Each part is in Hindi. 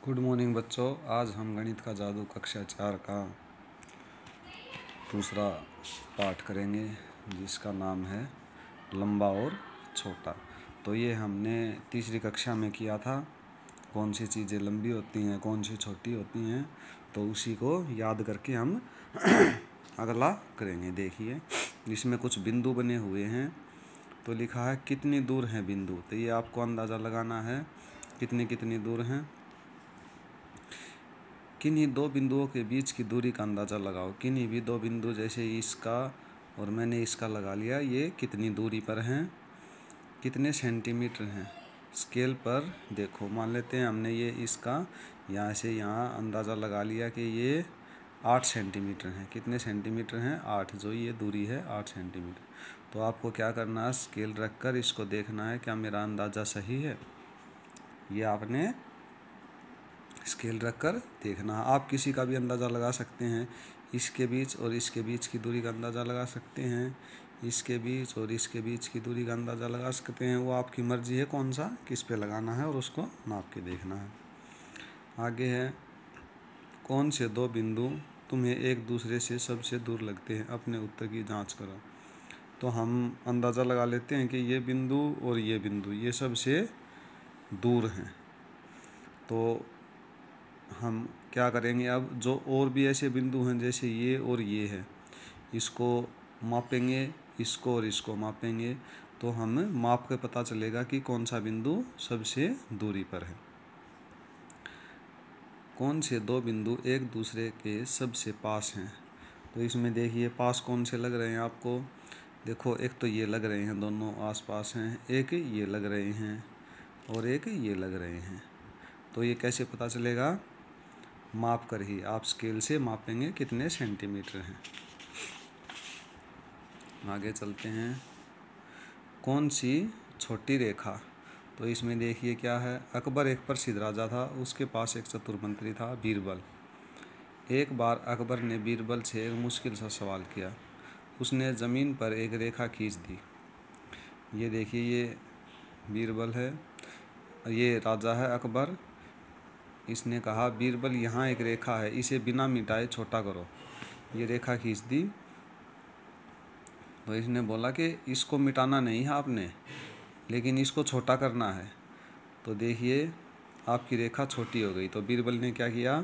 गुड मॉर्निंग बच्चों। आज हम गणित का जादू कक्षा 4 का दूसरा पाठ करेंगे जिसका नाम है लंबा और छोटा। तो ये हमने तीसरी कक्षा में किया था, कौन सी चीज़ें लंबी होती हैं कौन सी छोटी होती हैं। तो उसी को याद करके हम अगला करेंगे। देखिए इसमें कुछ बिंदु बने हुए हैं, तो लिखा है कितनी दूर है बिंदु। तो ये आपको अंदाज़ा लगाना है कितनी दूर हैं। किन्हीं दो बिंदुओं के बीच की दूरी का अंदाज़ा लगाओ। किन्हीं भी दो बिंदु, जैसे इसका और मैंने इसका लगा लिया, ये कितनी दूरी पर हैं, कितने सेंटीमीटर हैं। स्केल पर देखो, मान लेते हैं हमने ये इसका यहाँ से यहाँ अंदाज़ा लगा लिया कि ये 8 सेंटीमीटर हैं। कितने सेंटीमीटर हैं? 8। जो ये दूरी है 8 सेंटीमीटर। तो आपको क्या करना है, स्केल रख कर इसको देखना है क्या मेरा अंदाज़ा सही है। ये आपने स्केल रख कर देखना है। आप किसी का भी अंदाज़ा लगा सकते हैं, इसके बीच और इसके बीच की दूरी का अंदाज़ा लगा सकते हैं, इसके बीच और इसके बीच की दूरी का अंदाज़ा लगा सकते हैं। वो आपकी मर्ज़ी है कौन सा किस पे लगाना है और उसको नाप के देखना है। आगे है, कौन से दो बिंदु तुम्हें एक दूसरे से सबसे दूर लगते हैं, अपने उत्तर की जाँच करो। तो हम अंदाज़ा लगा लेते हैं कि ये बिंदु और ये बिंदु ये सबसे दूर हैं। तो हम क्या करेंगे, अब जो और भी ऐसे बिंदु हैं जैसे ये और ये है, इसको मापेंगे, इसको और इसको मापेंगे, तो हमें माप के पता चलेगा कि कौन सा बिंदु सबसे दूरी पर है। कौन से दो बिंदु एक दूसरे के सबसे पास हैं। तो इसमें देखिए पास कौन से लग रहे हैं आपको। देखो एक तो ये लग रहे हैं, दोनों आसपास हैं, एक ये लग रहे हैं और एक ये लग रहे हैं। तो ये कैसे पता चलेगा, माप कर ही, आप स्केल से मापेंगे कितने सेंटीमीटर हैं। आगे चलते हैं, कौन सी छोटी रेखा। तो इसमें देखिए क्या है, अकबर एक प्रसिद्ध राजा था, उसके पास एक चतुर मंत्री था बीरबल। एक बार अकबर ने बीरबल से एक मुश्किल सा सवाल किया। उसने ज़मीन पर एक रेखा खींच दी। ये देखिए ये बीरबल है, ये राजा है अकबर। इसने कहा बीरबल यहाँ एक रेखा है, इसे बिना मिटाए छोटा करो। ये रेखा खींच दी। तो इसने बोला कि इसको मिटाना नहीं है आपने, लेकिन इसको छोटा करना है। तो देखिए आपकी रेखा छोटी हो गई। तो बीरबल ने क्या किया,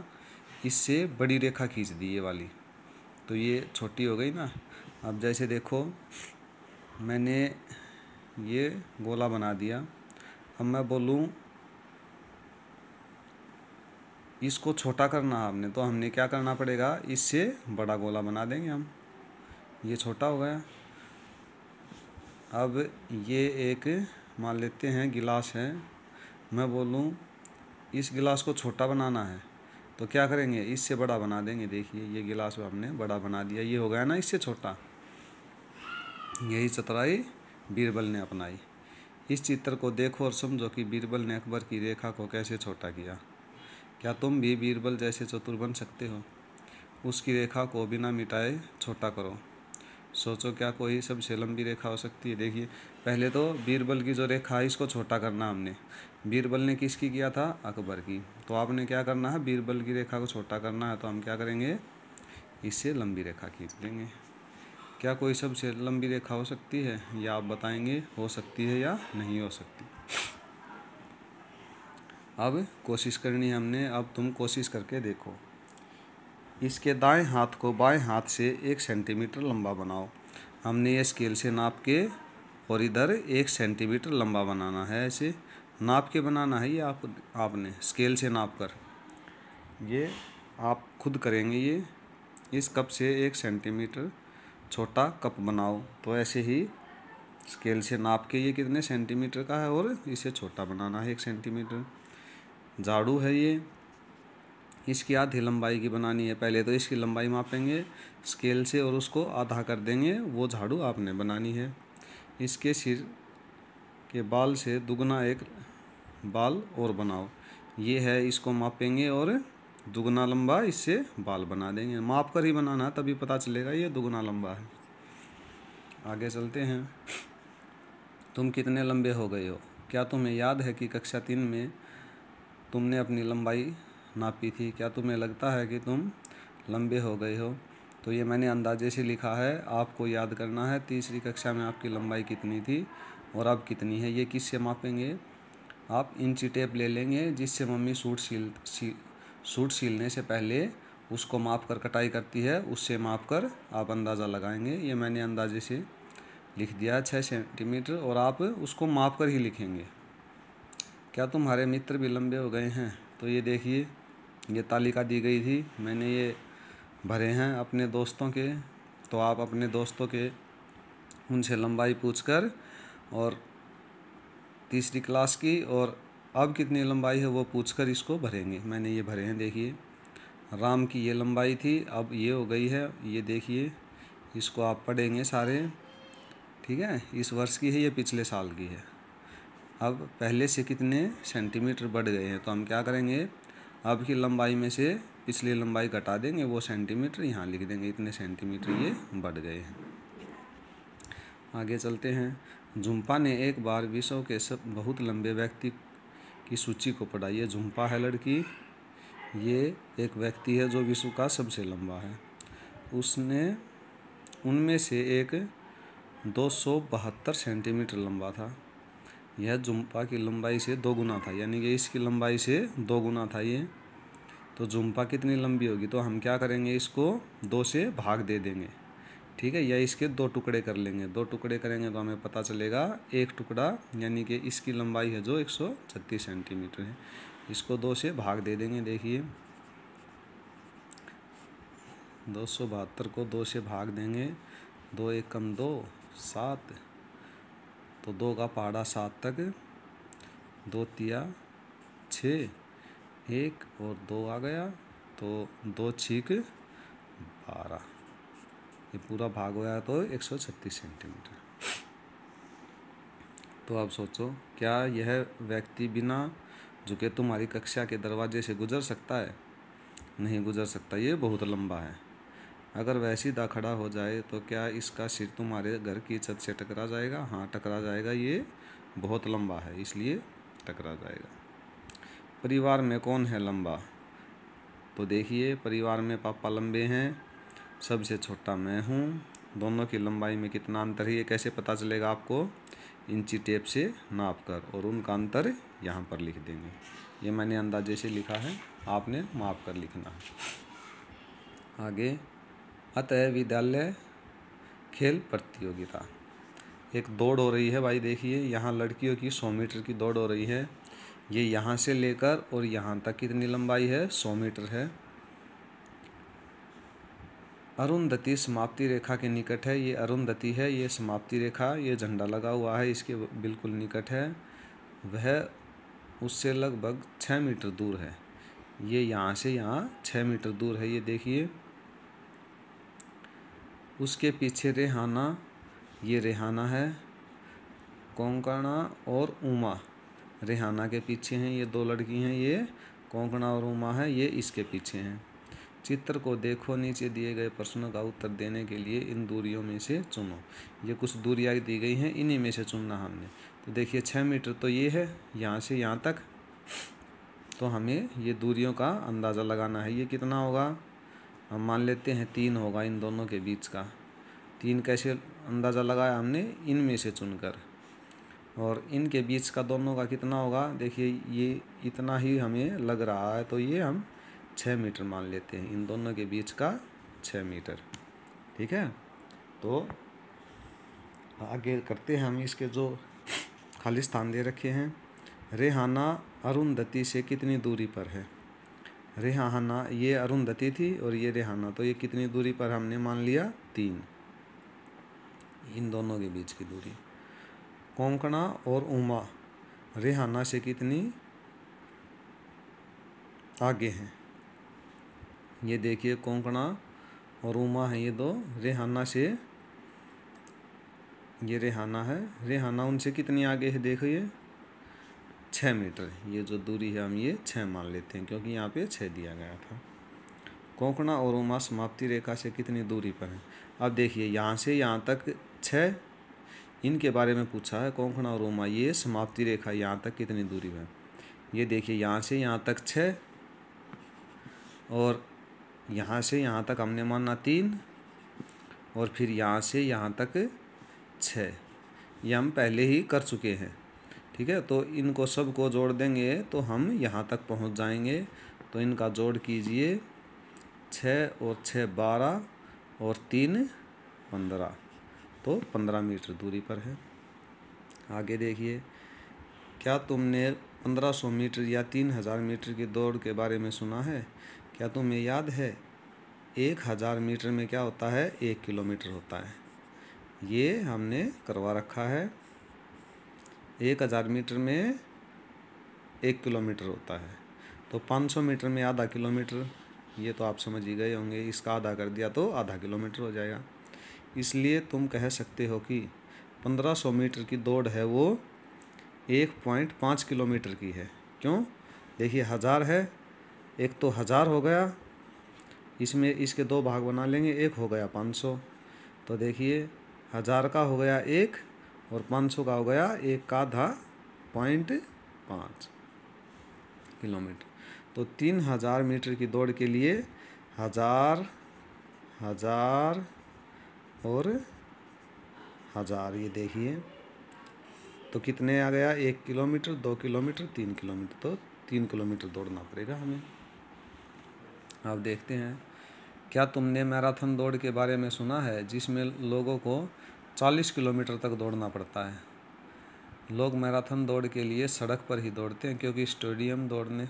इससे बड़ी रेखा खींच दी ये वाली, तो ये छोटी हो गई ना। अब जैसे देखो मैंने ये गोला बना दिया, अब मैं बोलूँ इसको छोटा करना आपने, तो हमने क्या करना पड़ेगा, इससे बड़ा गोला बना देंगे हम। ये छोटा हो गया। अब ये एक मान लेते हैं गिलास है, मैं बोलूँ इस गिलास को छोटा बनाना है, तो क्या करेंगे, इससे बड़ा बना देंगे। देखिए ये गिलास हमने बड़ा बना दिया, ये हो गया ना इससे छोटा। यही चतुराई बीरबल ने अपनाई। इस चित्र को देखो और समझो कि बीरबल ने अकबर की रेखा को कैसे छोटा किया। क्या तुम भी बीरबल जैसे चतुर बन सकते हो। उसकी रेखा को बिना मिटाए छोटा करो। सोचो क्या कोई सबसे लंबी रेखा हो सकती है। देखिए पहले तो बीरबल की जो रेखा है इसको छोटा करना हमने। बीरबल ने किसकी किया था, अकबर की। तो आपने क्या करना है, बीरबल की रेखा को छोटा करना है, तो हम क्या करेंगे, इससे लंबी रेखा खींच देंगे। क्या कोई सबसे लंबी रेखा हो सकती है, या आप बताएंगे हो सकती है या नहीं हो सकती। अब कोशिश करनी है हमने, अब तुम कोशिश करके देखो। इसके दाएं हाथ को बाएं हाथ से 1 सेंटीमीटर लंबा बनाओ। हमने ये स्केल से नाप के और इधर 1 सेंटीमीटर लंबा बनाना है। ऐसे नाप के बनाना है, ये आपने स्केल से नाप कर, ये आप खुद करेंगे। ये इस कप से 1 सेंटीमीटर छोटा कप बनाओ। तो ऐसे ही स्केल से नाप के ये कितने सेंटीमीटर का है और इसे छोटा बनाना है 1 सेंटीमीटर। झाड़ू है ये, इसकी आधी लंबाई की बनानी है। पहले तो इसकी लंबाई मापेंगे स्केल से और उसको आधा कर देंगे, वो झाड़ू आपने बनानी है। इसके सिर के बाल से दुगना एक बाल और बनाओ। ये है, इसको मापेंगे और दुगना लंबा इससे बाल बना देंगे। माप कर ही बनाना, तभी पता चलेगा ये दुगना लंबा है। आगे चलते हैं, तुम कितने लंबे हो गए हो। क्या तुम्हें याद है कि कक्षा 3 में तुमने अपनी लंबाई नापी थी, क्या तुम्हें लगता है कि तुम लंबे हो गए हो? तो ये मैंने अंदाजे से लिखा है, आपको याद करना है तीसरी कक्षा में आपकी लंबाई कितनी थी और अब कितनी है। ये किससे मापेंगे? आप इंची टेप ले लेंगे, जिससे मम्मी सूट सीलने से पहले उसको माप कर कटाई करती है, उससे माप कर आप अंदाज़ा लगाएंगे। ये मैंने अंदाजे से लिख दिया 6 सेंटीमीटर, और आप उसको माप कर ही लिखेंगे। क्या तुम्हारे मित्र भी लंबे हो गए हैं? तो ये देखिए, ये तालिका दी गई थी, मैंने ये भरे हैं अपने दोस्तों के। तो आप अपने दोस्तों के उनसे लंबाई पूछकर और तीसरी क्लास की और अब कितनी लंबाई है वो पूछकर इसको भरेंगे। मैंने ये भरे हैं, देखिए। राम की ये लंबाई थी, अब ये हो गई है, ये देखिए। इसको आप पढ़ेंगे सारे, ठीक है। इस वर्ष की है, ये पिछले साल की है। अब पहले से कितने सेंटीमीटर बढ़ गए हैं, तो हम क्या करेंगे, अब की लंबाई में से पिछली लंबाई घटा देंगे, वो सेंटीमीटर यहाँ लिख देंगे, इतने सेंटीमीटर ये बढ़ गए हैं। आगे चलते हैं। झुम्पा ने एक बार विश्व के सब बहुत लंबे व्यक्ति की सूची को पढ़ा। ये झुम्पा है लड़की, ये एक व्यक्ति है जो विश्व का सबसे लंबा है। उसने उनमें से एक 272 सेंटीमीटर लंबा था। यह झुम्पा की लंबाई से 2 गुना था, यानी कि इसकी लंबाई से 2 गुना था ये। तो झुम्पा कितनी लंबी होगी, तो हम क्या करेंगे, इसको 2 से भाग दे देंगे, ठीक है। या इसके 2 टुकड़े कर लेंगे। 2 टुकड़े करेंगे तो हमें पता चलेगा एक टुकड़ा, यानी कि इसकी लंबाई है जो 136 सेंटीमीटर है। इसको 2 से भाग दे देंगे, देखिए 272 को 2 से भाग देंगे, 2 एक कम 2 7, तो 2 का पहाड़ा 7 तक, 2 तिया 6, 1 और 2 आ गया, तो 2 छीक 12, ये पूरा भाग हो गया तो 136 सेंटीमीटर। तो अब सोचो, क्या यह व्यक्ति बिना झुके तुम्हारी कक्षा के दरवाजे से गुजर सकता है? नहीं गुजर सकता, ये बहुत लंबा है। अगर वह सीधा खड़ा हो जाए तो क्या इसका सिर तुम्हारे घर की छत से टकरा जाएगा? हाँ टकरा जाएगा, ये बहुत लंबा है इसलिए टकरा जाएगा। परिवार में कौन है लंबा? तो देखिए, परिवार में पापा लंबे हैं, सबसे छोटा मैं हूँ। दोनों की लंबाई में कितना अंतर है ये कैसे पता चलेगा आपको? इंची टेप से नाप कर, और उनका अंतर यहाँ पर लिख देंगे। ये मैंने अंदाजे से लिखा है, आपने माप कर लिखना है। आगे, अतः विद्यालय खेल प्रतियोगिता। एक दौड़ हो रही है भाई, देखिए यहाँ लड़कियों की 100 मीटर की दौड़ हो रही है। ये यहाँ से लेकर और यहाँ तक कितनी लंबाई है? 100 मीटर है। अरुंधति समाप्ति रेखा के निकट है। ये अरुंधति है, ये समाप्ति रेखा, ये झंडा लगा हुआ है इसके बिल्कुल निकट है। वह उससे लगभग 6 मीटर दूर है। ये यहाँ से यहाँ 6 मीटर दूर है, ये देखिए। उसके पीछे रेहाना, ये रेहाना है। कोंकणा और उमा रेहाना के पीछे हैं, ये 2 लड़की हैं। ये कोंकणा और उमा है, ये इसके पीछे हैं। चित्र को देखो, नीचे दिए गए प्रश्नों का उत्तर देने के लिए इन दूरियों में से चुनो। ये कुछ दूरियाँ दी गई हैं, इन्हीं में से चुनना हमने। तो देखिए 6 मीटर तो ये है यहाँ से यहाँ तक, तो हमें ये दूरियों का अंदाज़ा लगाना है। ये कितना होगा, हम मान लेते हैं 3 होगा इन दोनों के बीच का। 3 कैसे अंदाज़ा लगाया हमने? इनमें से चुनकर। और इनके बीच का दोनों का कितना होगा? देखिए ये इतना ही हमें लग रहा है, तो ये हम 6 मीटर मान लेते हैं, इन दोनों के बीच का 6 मीटर, ठीक है। तो आगे करते हैं हम इसके जो खाली स्थान दे रखे हैं। रेहाना अरुंधति से कितनी दूरी पर है? रेहाना, ये अरुंधति थी और ये रेहाना, तो ये कितनी दूरी पर हमने मान लिया? 3, इन दोनों के बीच की दूरी। कोंकणा और उमा रेहाना से कितनी आगे हैं? ये देखिए कोंकणा और उमा है, ये 2 रेहाना से, ये रेहाना है, रेहाना उनसे कितनी आगे है? देखिए 6 मीटर। ये जो दूरी है हम ये 6 मान लेते हैं, क्योंकि यहाँ पे 6 दिया गया था। कोंकणा और उमा समाप्ति रेखा से कितनी दूरी पर है? अब देखिए यहाँ से यहाँ तक 6, इनके बारे में पूछा है। कोंकणा और उमा, ये समाप्ति रेखा यहाँ तक कितनी दूरी पर है? ये देखिए यहाँ से यहाँ तक 6, और यहाँ से यहाँ तक हमने माना 3 और फिर यहाँ से यहाँ तक 6, ये हम पहले ही कर चुके हैं। ठीक है, तो इनको सबको जोड़ देंगे तो हम यहाँ तक पहुँच जाएंगे। तो इनका जोड़ कीजिए, 6 और 6 12 और 3 15, तो 15 मीटर दूरी पर है। आगे देखिए, क्या तुमने 1500 मीटर या 3000 मीटर की दौड़ के बारे में सुना है? क्या तुम्हें याद है 1000 मीटर में क्या होता है? 1 किलोमीटर होता है। ये हमने करवा रखा है। 1000 मीटर में 1 किलोमीटर होता है। तो 500 मीटर में आधा किलोमीटर, ये तो आप समझ ही गए होंगे। इसका आधा कर दिया तो आधा किलोमीटर हो जाएगा। इसलिए तुम कह सकते हो कि 1500 मीटर की दौड़ है वो 1.5 किलोमीटर की है। क्यों? देखिए 1000 है, एक तो 1000 हो गया, इसमें इसके 2 भाग बना लेंगे, एक हो गया 500। तो देखिए 1000 का हो गया 1 और 500 का हो गया 1 का आधा 0.5 किलोमीटर। तो 3000 मीटर की दौड़ के लिए 1000 1000 और 1000, ये देखिए तो कितने आ गया? 1 किलोमीटर, 2 किलोमीटर, 3 किलोमीटर। तो 3 किलोमीटर दौड़ना पड़ेगा हमें। अब देखते हैं, क्या तुमने मैराथन दौड़ के बारे में सुना है जिसमें लोगों को 40 किलोमीटर तक दौड़ना पड़ता है? लोग मैराथन दौड़ के लिए सड़क पर ही दौड़ते हैं, क्योंकि स्टेडियम दौड़ने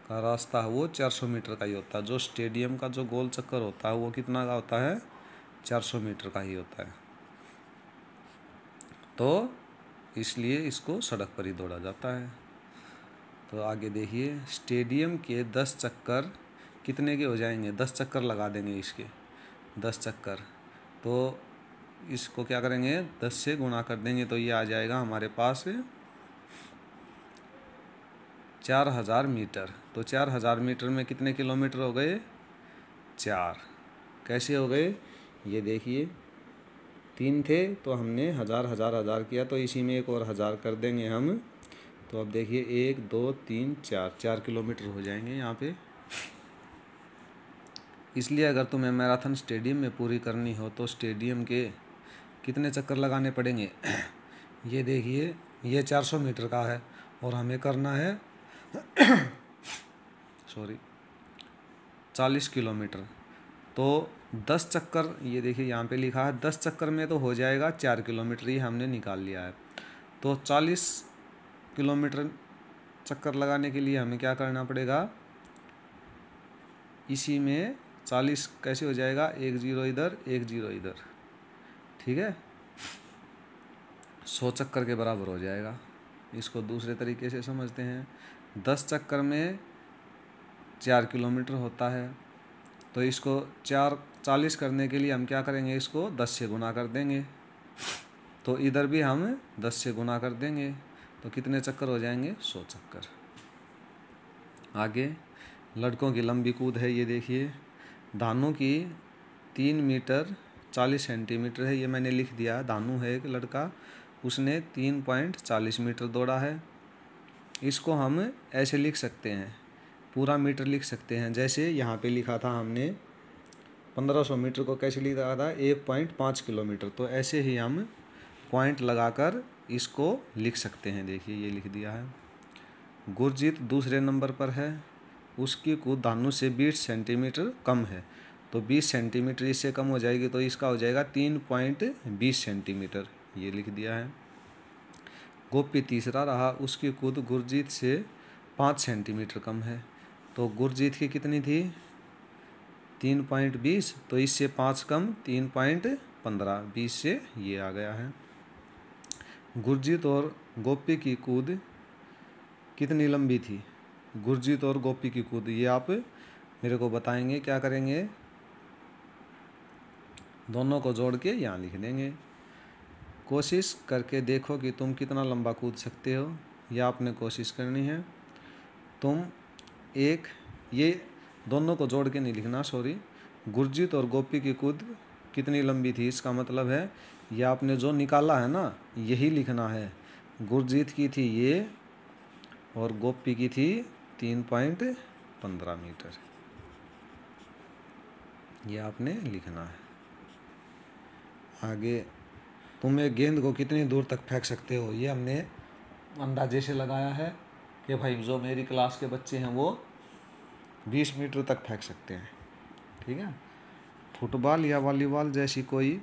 का रास्ता है वो 400 मीटर का ही होता है। जो स्टेडियम का जो गोल चक्कर होता है वो कितना का होता है? 400 मीटर का ही होता है। तो इसलिए इसको सड़क पर ही दौड़ा जाता है। तो आगे देखिए, स्टेडियम के 10 चक्कर कितने के हो जाएंगे? 10 चक्कर लगा देंगे इसके, 10 चक्कर। तो इसको क्या करेंगे? 10 से गुणा कर देंगे तो ये आ जाएगा हमारे पास 4000 मीटर। तो 4000 मीटर में कितने किलोमीटर हो गए? 4। कैसे हो गए? ये देखिए 3 थे तो हमने 1000 1000 1000 किया, तो इसी में एक और 1000 कर देंगे हम। तो अब देखिए 1 2 3 4 किलोमीटर हो जाएंगे यहाँ पे। इसलिए अगर तुम्हें मैराथन स्टेडियम में पूरी करनी हो तो स्टेडियम के कितने चक्कर लगाने पड़ेंगे? ये देखिए, ये 400 मीटर का है और हमें करना है 40 किलोमीटर। तो 10 चक्कर, ये देखिए यहाँ पे लिखा है 10 चक्कर में तो हो जाएगा 4 किलोमीटर, ये हमने निकाल लिया है। तो 40 किलोमीटर चक्कर लगाने के लिए हमें क्या करना पड़ेगा? इसी में 40 कैसे हो जाएगा? 1 0 इधर 1 0 इधर, ठीक है, 100 चक्कर के बराबर हो जाएगा। इसको दूसरे तरीके से समझते हैं, 10 चक्कर में 4 किलोमीटर होता है। तो इसको 40 करने के लिए हम क्या करेंगे? इसको 10 से गुना कर देंगे। तो इधर भी हम 10 से गुना कर देंगे तो कितने चक्कर हो जाएंगे? 100 चक्कर। आगे लड़कों की लंबी कूद है। ये देखिए, दानू की 3 मीटर 40 सेंटीमीटर है, ये मैंने लिख दिया। दानू है एक लड़का, उसने 3.40 मीटर दौड़ा है। इसको हम ऐसे लिख सकते हैं, पूरा मीटर लिख सकते हैं। जैसे यहाँ पे लिखा था हमने 1500 मीटर को कैसे लिखा था? 1.5 किलोमीटर। तो ऐसे ही हम पॉइंट लगाकर इसको लिख सकते हैं। देखिए ये लिख दिया है। गुरजीत दूसरे नंबर पर है, उसकी कूद दानू से 20 सेंटीमीटर कम है। तो 20 सेंटीमीटर इससे कम हो जाएगी तो इसका हो जाएगा 3.20 सेंटीमीटर, ये लिख दिया है। गोपी तीसरा रहा, उसकी कूद गुरजीत से 5 सेंटीमीटर कम है। तो गुरजीत की कितनी थी? 3.20, तो इससे 5 कम 3.15, 20 से ये आ गया है। गुरजीत और गोपी की कूद कितनी लंबी थी? गुरजीत और गोपी की कूद, ये आप मेरे को बताएंगे। क्या करेंगे? दोनों को जोड़ के यहाँ लिख देंगे। कोशिश करके देखो कि तुम कितना लंबा कूद सकते हो, यह आपने कोशिश करनी है। तुम ये दोनों को जोड़ के नहीं लिखना, सॉरी। गुरजीत और गोपी की कूद कितनी लंबी थी, इसका मतलब है ये आपने जो निकाला है ना, यही लिखना है। गुरजीत की थी ये और गोपी की थी 3.15 मीटर। ये आपने लिखना है। आगे तुम एक गेंद को कितनी दूर तक फेंक सकते हो, ये हमने अंदाजे से लगाया है कि भाई जो मेरी क्लास के बच्चे हैं वो 20 मीटर तक फेंक सकते हैं। ठीक है। फुटबॉल या वॉलीबॉल जैसी कोई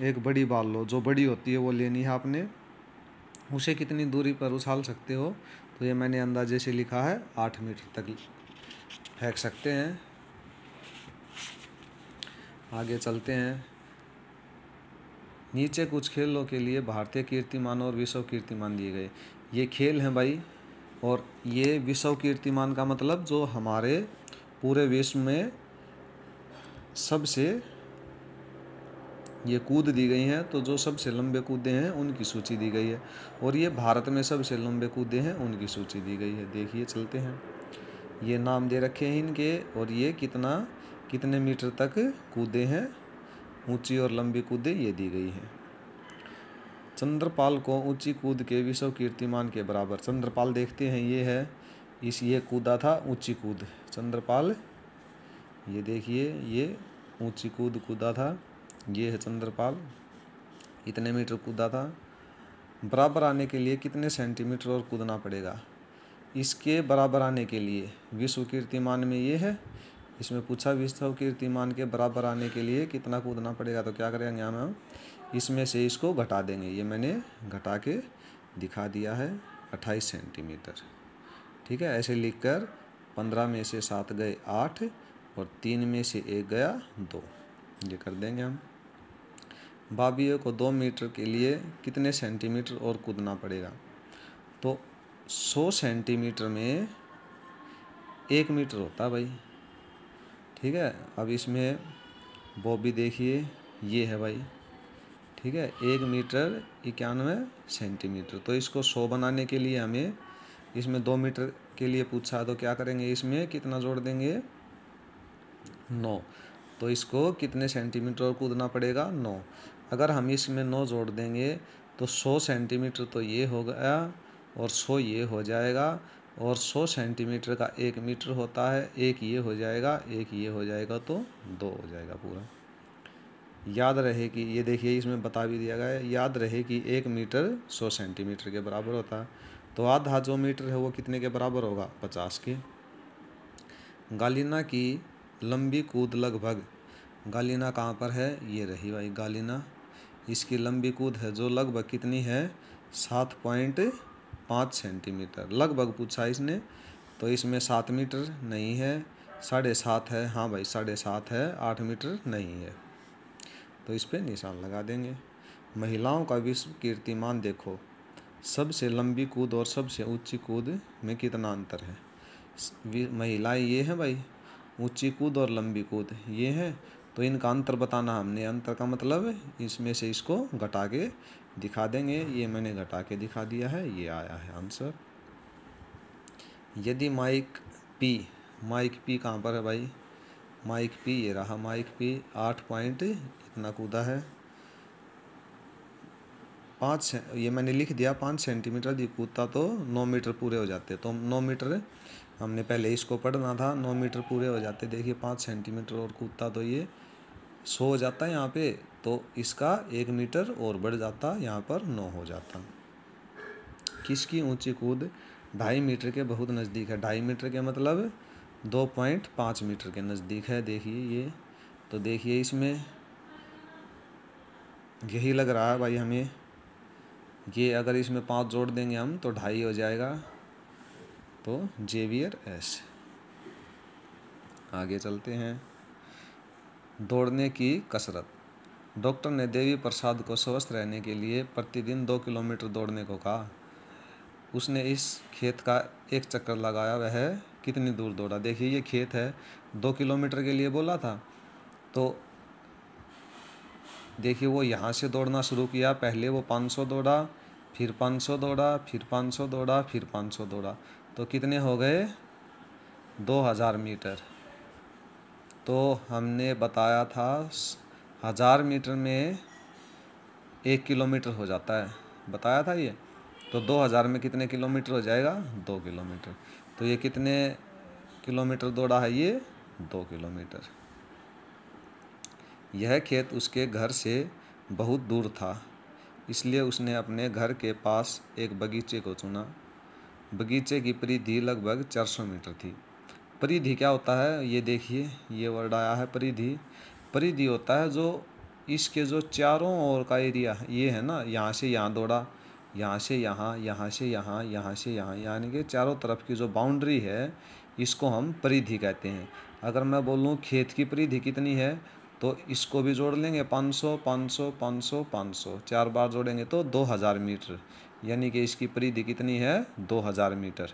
एक बड़ी बॉल लो, जो बड़ी होती है वो लेनी है आपने, उसे कितनी दूरी पर उछाल सकते हो, तो ये मैंने अंदाजे से लिखा है 8 मीटर तक फेंक सकते हैं। आगे चलते हैं। नीचे कुछ खेलों के लिए भारतीय कीर्तिमान और विश्व कीर्तिमान दिए गए। ये खेल हैं भाई, और ये विश्व कीर्तिमान का मतलब जो हमारे पूरे विश्व में सबसे ये कूद दी गई हैं, तो जो सबसे लंबे कूदे हैं उनकी सूची दी गई है, और ये भारत में सबसे लंबे कूदे हैं उनकी सूची दी गई है। देखिए चलते हैं, ये नाम दे रखे हैं इनके, और ये कितने मीटर तक कूदे हैं, ऊंची और लंबी कूदे ये दी गई है। चंद्रपाल को ऊंची कूद के विश्व कीर्तिमान के बराबर, चंद्रपाल देखते हैं ये है, ये कूदा था ऊंची कूद, चंद्रपाल ये देखिए ये ऊंची कूद कूदा था, ये है चंद्रपाल, इतने मीटर कूदा था। बराबर आने के लिए कितने सेंटीमीटर और कूदना पड़ेगा, इसके बराबर आने के लिए विश्व कीर्तिमान में ये है, इसमें पूछा विश्व कीर्तिमान के बराबर आने के लिए कितना कूदना पड़ेगा, तो क्या करेंगे हम इसमें से इसको घटा देंगे, ये मैंने घटा के दिखा दिया है 28 सेंटीमीटर। ठीक है, ऐसे लिखकर 15 में से 7 गए 8 और 3 में से 1 गया 2, ये कर देंगे हम। बाबियों को 2 मीटर के लिए कितने सेंटीमीटर और कूदना पड़ेगा, तो 100 सेंटीमीटर में 1 मीटर होता है भाई। ठीक है, अब इसमें बॉबी देखिए ये है भाई, ठीक है, 1 मीटर 91 सेंटीमीटर, तो इसको 100 बनाने के लिए हमें इसमें 2 मीटर के लिए पूछा, तो क्या करेंगे इसमें कितना जोड़ देंगे 9, तो इसको कितने सेंटीमीटर और कूदना पड़ेगा 9। अगर हम इसमें 9 जोड़ देंगे तो 100 सेंटीमीटर तो ये हो गया और 100 ये हो जाएगा, और 100 सेंटीमीटर का 1 मीटर होता है, एक ये हो जाएगा, एक ये हो जाएगा, तो 2 हो जाएगा पूरा। याद रहे कि ये देखिए इसमें बता भी दिया गया है, याद रहे कि 1 मीटर 100 सेंटीमीटर के बराबर होता है, तो आधा जो मीटर है वो कितने के बराबर होगा 50 के। गालिना की लंबी कूद लगभग, गालिना कहाँ पर है, ये रही भाई गालिना, इसकी लंबी कूद है जो लगभग कितनी है 7.5 सेंटीमीटर, लगभग पूछा इसने, तो इसमें 7 मीटर नहीं है, 7.5 है, हाँ भाई 7.5 है, 8 मीटर नहीं है, तो इस पर निशान लगा देंगे। महिलाओं का विश्व कीर्तिमान देखो, सबसे लंबी कूद और सबसे ऊंची कूद में कितना अंतर है। महिलाएं ये हैं भाई, ऊंची कूद और लंबी कूद ये है, तो इनका अंतर बताना हमने, अंतर का मतलब इसमें से इसको घटा के दिखा देंगे, ये मैंने घटा के दिखा दिया है, ये आया है आंसर। यदि माइक पी कहाँ पर है भाई, माइक पी ये रहा, माइक पी 8 पॉइंट इतना कूदा है, 5 ये मैंने लिख दिया 5 सेंटीमीटर दी कूदता तो 9 मीटर पूरे हो जाते, तो 9 मीटर हमने पहले इसको पढ़ना था, 9 मीटर पूरे हो जाते। देखिए 5 सेंटीमीटर और कूदता तो ये 100 हो जाता है यहाँ पे, तो इसका 1 मीटर और बढ़ जाता, यहाँ पर 9 हो जाता। किसकी ऊंची कूद 2.5 मीटर के बहुत नज़दीक है, 2.5 मीटर के मतलब 2.5 मीटर के नज़दीक है। देखिए ये, तो देखिए इसमें यही लग रहा है भाई हमें, ये अगर इसमें 5 जोड़ देंगे हम तो 2.5 हो जाएगा, तो जेवियर एस। आगे चलते हैं। दौड़ने की कसरत, डॉक्टर ने देवी प्रसाद को स्वस्थ रहने के लिए प्रतिदिन 2 किलोमीटर दौड़ने को कहा। उसने इस खेत का एक चक्कर लगाया, वह कितनी दूर दौड़ा। देखिए ये खेत है, 2 किलोमीटर के लिए बोला था, तो देखिए वो यहाँ से दौड़ना शुरू किया, पहले वो 500 दौड़ा, फिर 500 दौड़ा, फिर 500 दौड़ा, फिर 500 दौड़ा, तो कितने हो गए 2000 मीटर। तो हमने बताया था 1000 मीटर में 1 किलोमीटर हो जाता है, बताया था ये, तो 2000 में कितने किलोमीटर हो जाएगा 2 किलोमीटर, तो ये कितने किलोमीटर दौड़ा है, ये 2 किलोमीटर। यह खेत उसके घर से बहुत दूर था, इसलिए उसने अपने घर के पास एक बगीचे को चुना। बगीचे की परिधि लगभग 400 मीटर थी। परिधि क्या होता है, ये देखिए, ये वर्ड आया है परिधि। परिधि होता है जो इसके जो चारों ओर का एरिया ये है ना, यहाँ से यहाँ दौड़ा, यहाँ से यहाँ, यहाँ से यहाँ, यहाँ से यहाँ, यानी कि चारों तरफ की जो बाउंड्री है इसको हम परिधि कहते हैं। अगर मैं बोलूँ खेत की परिधि कितनी है तो इसको भी जोड़ लेंगे, 500 500 500 500, 4 बार जोड़ेंगे तो 2000 मीटर, यानी कि इसकी परिधि कितनी है, 2000 मीटर।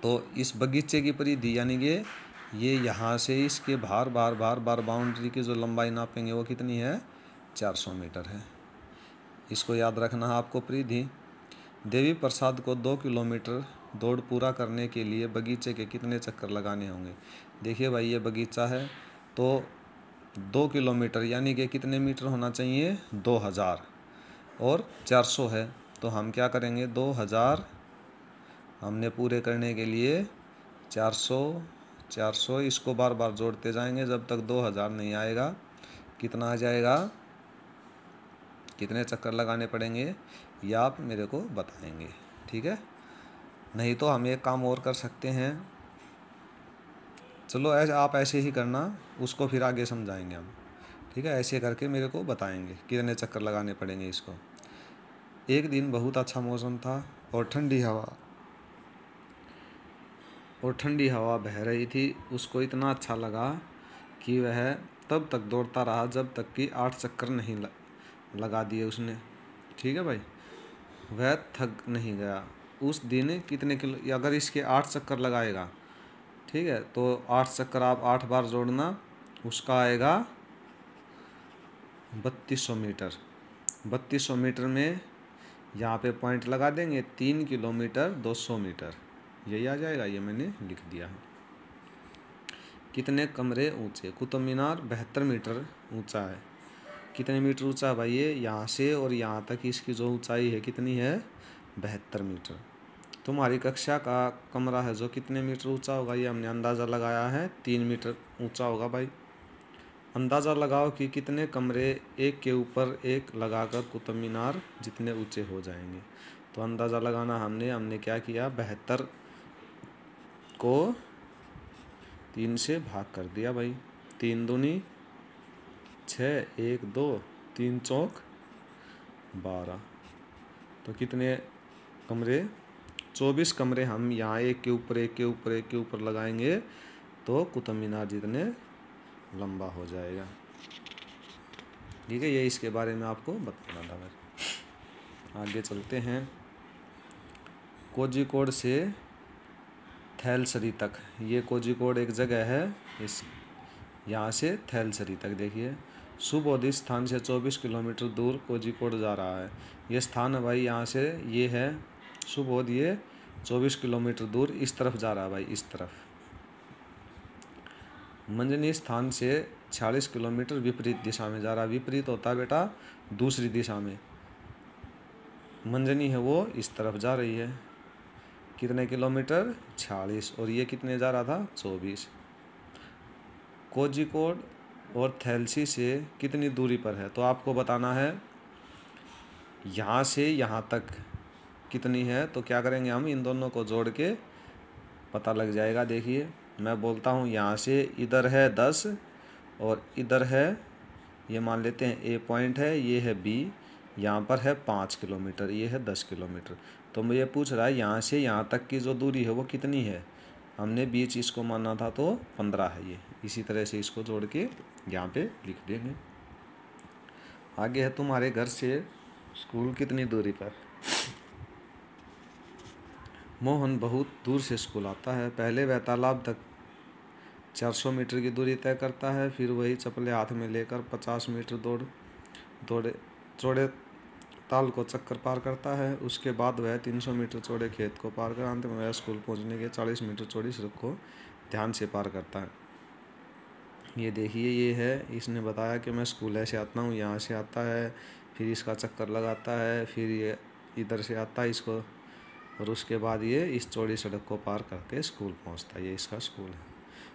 तो इस बगीचे की परिधि यानी कि ये यहाँ से इसके बाहर बार बार बार बाउंड्री की जो लंबाई नापेंगे वो कितनी है, 400 मीटर है। इसको याद रखना है आपको परिधि। देवी प्रसाद को 2 किलोमीटर दौड़ पूरा करने के लिए बगीचे के कितने चक्कर लगाने होंगे। देखिए भाई, ये बगीचा है तो 2 किलोमीटर यानी कि कितने मीटर होना चाहिए, 2000, और 400 है तो हम क्या करेंगे, 2000 हमने पूरे करने के लिए 400 400, इसको बार बार जोड़ते जाएंगे जब तक 2000 नहीं आएगा। कितना आ जाएगा, कितने चक्कर लगाने पड़ेंगे ये आप मेरे को बताएंगे, ठीक है। नहीं तो हम एक काम और कर सकते हैं, चलो ऐसे आप ऐसे ही करना, उसको फिर आगे समझाएंगे हम, ठीक है। ऐसे करके मेरे को बताएंगे कितने चक्कर लगाने पड़ेंगे इसको। एक दिन बहुत अच्छा मौसम था और ठंडी हवा बह रही थी। उसको इतना अच्छा लगा कि वह तब तक दौड़ता रहा जब तक कि 8 चक्कर नहीं लगा दिए उसने, ठीक है भाई। वह थक नहीं गया। उस दिन कितने किलो, अगर इसके 8 चक्कर लगाएगा, ठीक है, तो 8 चक्कर आप 8 बार जोड़ना, उसका आएगा 3200 मीटर। 3200 मीटर में यहाँ पे पॉइंट लगा देंगे, 3 किलोमीटर 200 मीटर, यही आ जाएगा, ये मैंने लिख दिया है। कितने कमरे ऊंचे, कुतुब मीनार 72 मीटर ऊंचा है। कितने मीटर ऊंचा है भाई, ये यहाँ से और यहाँ तक इसकी जो ऊंचाई है कितनी है, 72 मीटर। तुम्हारी कक्षा का कमरा है जो कितने मीटर ऊंचा होगा, ये हमने अंदाज़ा लगाया है 3 मीटर ऊंचा होगा भाई। अंदाज़ा लगाओ कि कितने कमरे एक के ऊपर एक लगाकर कुतुब मीनार जितने ऊंचे हो जाएंगे। तो अंदाज़ा लगाना हमने क्या किया, 72 को 3 से भाग कर दिया भाई। 3 दूनी 6, 1 2, 3 चौक 12, तो कितने कमरे, 24 कमरे हम यहाँ एक के ऊपर एक के ऊपर एक के ऊपर लगाएंगे तो कुतुब मीनार जितने लंबा हो जाएगा, ठीक है। ये इसके बारे में आपको बताना था भाई। आगे चलते हैं। कोझिकोड से थैलसरी तक, ये कोझिकोड एक जगह है, इस यहाँ से थैलसरी तक देखिए। सुबोधि स्थान से 24 किलोमीटर दूर कोझिकोड जा रहा है। ये स्थान है भाई, यहाँ से ये है सुबोध, ये 24 किलोमीटर दूर इस तरफ जा रहा है भाई, इस तरफ। मंजनी स्थान से 46 किलोमीटर विपरीत दिशा में जा रहा है। विपरीत होता है बेटा दूसरी दिशा में, मंजनी है वो इस तरफ जा रही है। कितने किलोमीटर, 46, और ये कितने जा रहा था, 24। कोझिकोड और थैलसी से कितनी दूरी पर है, तो आपको बताना है यहाँ से यहाँ तक कितनी है। तो क्या करेंगे हम, इन दोनों को जोड़ के पता लग जाएगा। देखिए मैं बोलता हूँ, यहाँ से इधर है 10 और इधर है, ये मान लेते हैं ए पॉइंट है, ये है बी, यहाँ पर है 5 किलोमीटर, ये है 10 किलोमीटर। तो मुझे पूछ रहा है यहाँ से यहाँ तक की जो दूरी है वो कितनी है, हमने बीच इसको माना था तो 15 है ये। इसी तरह से इसको जोड़ के यहाँ पे लिख देंगे। आगे है, तुम्हारे घर से स्कूल कितनी दूरी पर। मोहन बहुत दूर से स्कूल आता है। पहले वह तालाब तक 400 मीटर की दूरी तय करता है, फिर वही चप्पलें हाथ में लेकर 50 मीटर चौड़े ताल को चक्कर पार करता है। उसके बाद वह 300 मीटर चौड़े खेत को पार कर अंत में वह स्कूल पहुंचने के 40 मीटर चौड़ी सड़क को ध्यान से पार करता है। ये देखिए, ये है, इसने बताया कि मैं स्कूल ऐसे आता हूँ, यहाँ से आता है, फिर इसका चक्कर लगाता है, फिर ये इधर से आता है इसको, और उसके बाद ये इस चौड़ी सड़क को पार करके स्कूल पहुँचता है। ये इसका स्कूल है।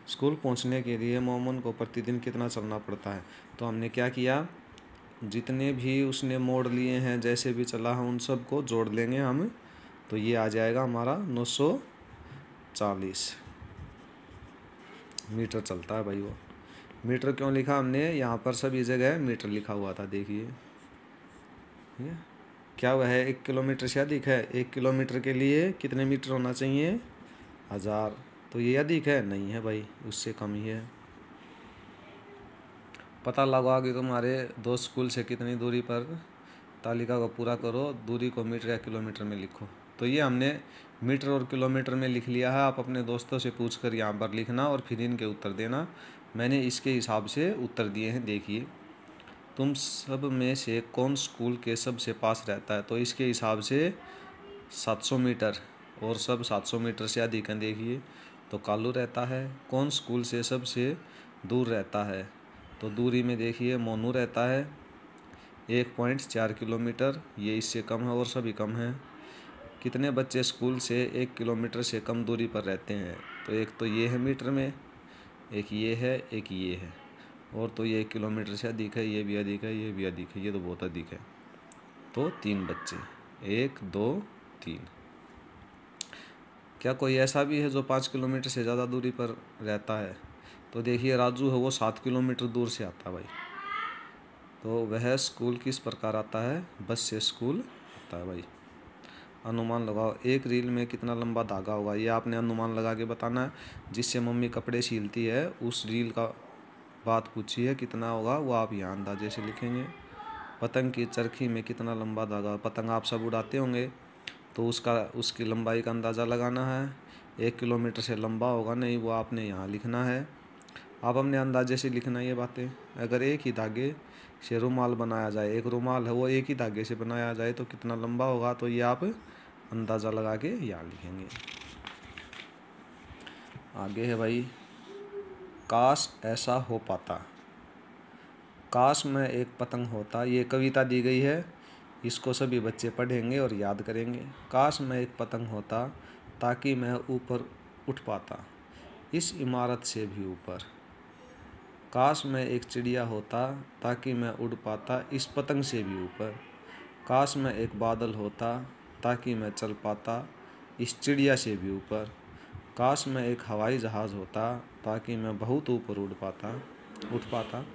स्कूल पहुंचने के लिए मोमन को प्रतिदिन कितना चलना पड़ता है। तो हमने क्या किया, जितने भी उसने मोड़ लिए हैं, जैसे भी चला है, उन सब को जोड़ लेंगे हम। तो ये आ जाएगा हमारा 940 मीटर चलता है भाई। वो मीटर क्यों लिखा हमने, यहाँ पर सभी जगह मीटर लिखा हुआ था, देखिए। ठीक है, क्या वह 1 किलोमीटर से अधिक है? 1 किलोमीटर के लिए कितने मीटर होना चाहिए? 1000। तो ये अधिक है? नहीं है भाई, उससे कम ही है। पता लगाओ कि तुम्हारे दो स्कूल से कितनी दूरी पर, तालिका को पूरा करो, दूरी को मीटर या किलोमीटर में लिखो। तो ये हमने मीटर और किलोमीटर में लिख लिया है। आप अपने दोस्तों से पूछकर यहाँ पर लिखना और फिर इनके उत्तर देना। मैंने इसके हिसाब से उत्तर दिए हैं, देखिए। तुम सब में से कौन स्कूल के सबसे पास रहता है? तो इसके हिसाब से 700 मीटर, और सब 700 मीटर से अधिक हैं, देखिए। तो कालू रहता है। कौन स्कूल से सबसे दूर रहता है? तो दूरी में देखिए मोनू रहता है 1.4 किलोमीटर, ये इससे कम है और सभी कम हैं। कितने बच्चे स्कूल से 1 किलोमीटर से कम दूरी पर रहते हैं? तो एक तो ये है मीटर में, एक ये है, एक ये है, और तो ये 1 किलोमीटर से अधिक है, ये भी अधिक है, ये भी अधिक है, ये तो बहुत अधिक है। तो 3 बच्चे, 1 2 3। क्या कोई ऐसा भी है जो 5 किलोमीटर से ज़्यादा दूरी पर रहता है? तो देखिए राजू है, वो 7 किलोमीटर दूर से आता है भाई। तो वह स्कूल किस प्रकार आता है? बस से स्कूल आता है भाई। अनुमान लगाओ, एक रील में कितना लंबा धागा होगा? ये आपने अनुमान लगा के बताना है। जिससे मम्मी कपड़े सीलती है उस रील का बात पूछी है, कितना होगा, वो आप यहाँ अंदाजे से लिखेंगे। पतंग की चरखी में कितना लंबा धागा? पतंग आप सब उड़ाते होंगे, तो उसकी लंबाई का अंदाज़ा लगाना है। 1 किलोमीटर से लंबा होगा नहीं, वो आपने यहाँ लिखना है। आप अपने अंदाजे से लिखना ये बातें। अगर एक ही धागे से रुमाल बनाया जाए, एक रुमाल है वो एक ही धागे से बनाया जाए, तो कितना लंबा होगा? तो ये आप अंदाज़ा लगा के यहाँ लिखेंगे। आगे है भाई, काश ऐसा हो पाता। काश मैं एक पतंग होता, ये कविता दी गई है, इसको सभी बच्चे पढ़ेंगे और याद करेंगे। काश मैं एक पतंग होता ताकि मैं ऊपर उठ पाता, इस इमारत से भी ऊपर। काश मैं एक चिड़िया होता ताकि मैं उड़ पाता, इस पतंग से भी ऊपर। काश मैं एक बादल होता ताकि मैं चल पाता, इस चिड़िया से भी ऊपर। काश मैं एक हवाई जहाज़ होता ताकि मैं बहुत ऊपर उठ पाता,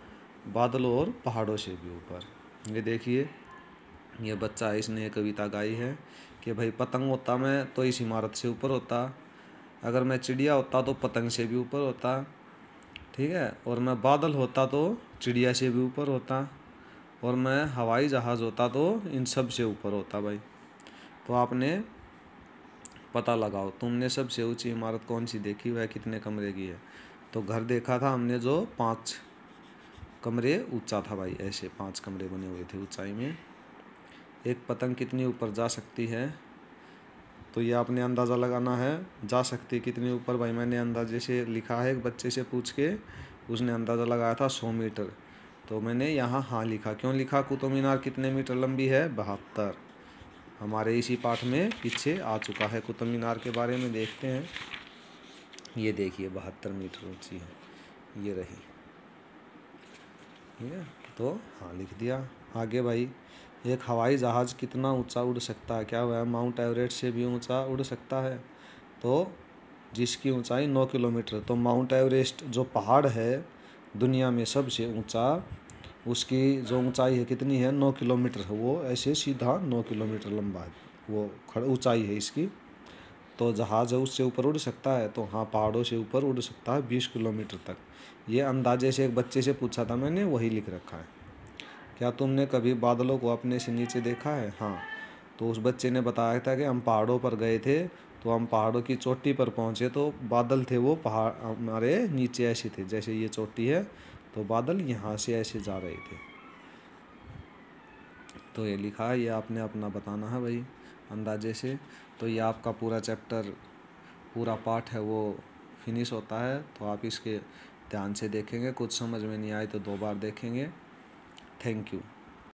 बादलों और पहाड़ों से भी ऊपर। ये देखिए, ये बच्चा है, इसने कविता गाई है कि भाई पतंग होता मैं तो इस इमारत से ऊपर होता, अगर मैं चिड़िया होता तो पतंग से भी ऊपर होता, ठीक है, और मैं बादल होता तो चिड़िया से भी ऊपर होता, और मैं हवाई जहाज़ होता तो इन सब से ऊपर होता भाई। तो आपने पता लगाओ, तुमने सबसे ऊंची इमारत कौन सी देखी, वह कितने कमरे की है? तो घर देखा था हमने जो 5 कमरे ऊंचा था भाई, ऐसे 5 कमरे बने हुए थे ऊंचाई में। एक पतंग कितनी ऊपर जा सकती है? तो ये आपने अंदाज़ा लगाना है, जा सकती कितनी ऊपर भाई। मैंने अंदाजे से लिखा है, एक बच्चे से पूछ के उसने अंदाज़ा लगाया था 100 मीटर। तो मैंने यहाँ हाँ लिखा, क्यों लिखा? कुतुब मीनार कितने मीटर लंबी है? 72। हमारे इसी पाठ में पीछे आ चुका है, कुतुब मीनार के बारे में देखते हैं। ये देखिए 72 मीटर ऊंची है, ये रही, ठीक है। तो हाँ लिख दिया। आगे भाई, एक हवाई जहाज़ कितना ऊंचा उड़ सकता है? क्या वह माउंट एवरेस्ट से भी ऊंचा उड़ सकता है? तो जिसकी ऊंचाई 9 किलोमीटर। तो माउंट एवरेस्ट जो पहाड़ है दुनिया में सबसे ऊंचा, उसकी जो ऊंचाई है कितनी है? 9 किलोमीटर है। वो ऐसे सीधा 9 किलोमीटर लंबा है, वो ऊंचाई है इसकी। तो जहाज़ है उससे ऊपर उड़ सकता है? तो हाँ, पहाड़ों से ऊपर उड़ सकता है 20 किलोमीटर तक। ये अंदाजे से एक बच्चे से पूछा था मैंने, वही लिख रखा है। क्या तुमने कभी बादलों को अपने से नीचे देखा है? हाँ। तो उस बच्चे ने बताया था कि हम पहाड़ों पर गए थे, तो हम पहाड़ों की चोटी पर पहुँचे तो बादल थे वो पहाड़ हमारे नीचे ऐसे थे, जैसे ये चोटी है, तो बादल यहाँ से ऐसे जा रहे थे। तो ये लिखा है, ये आपने अपना बताना है भाई अंदाजे से। तो ये आपका पूरा चैप्टर, पूरा पाठ है वो फिनिश होता है। तो आप इसके ध्यान से देखेंगे, कुछ समझ में नहीं आए तो 2 बार देखेंगे। Thank you.